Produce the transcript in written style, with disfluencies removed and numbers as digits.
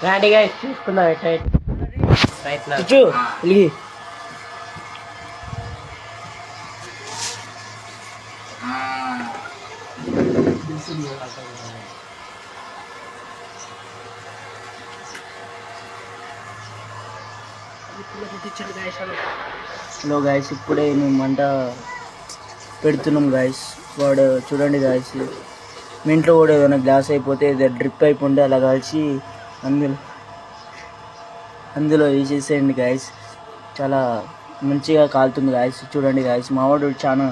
రాండిగా చూసుకుందాం right hello guys, ఇప్పుడే మేము మంట పెడుతున్నాం గాయస్. వాడు చూడండి గాయస్, మీ ఇంట్లో కూడా ఏదైనా గ్లాస్ అయిపోతే డ్రిప్ అయిపోండి అలా కాల్చి అందులో వేసేసేయండి గాయస్. చాలా మంచిగా కాలుతుంది గాయస్. చూడండి గాయస్, మావాడు చాలా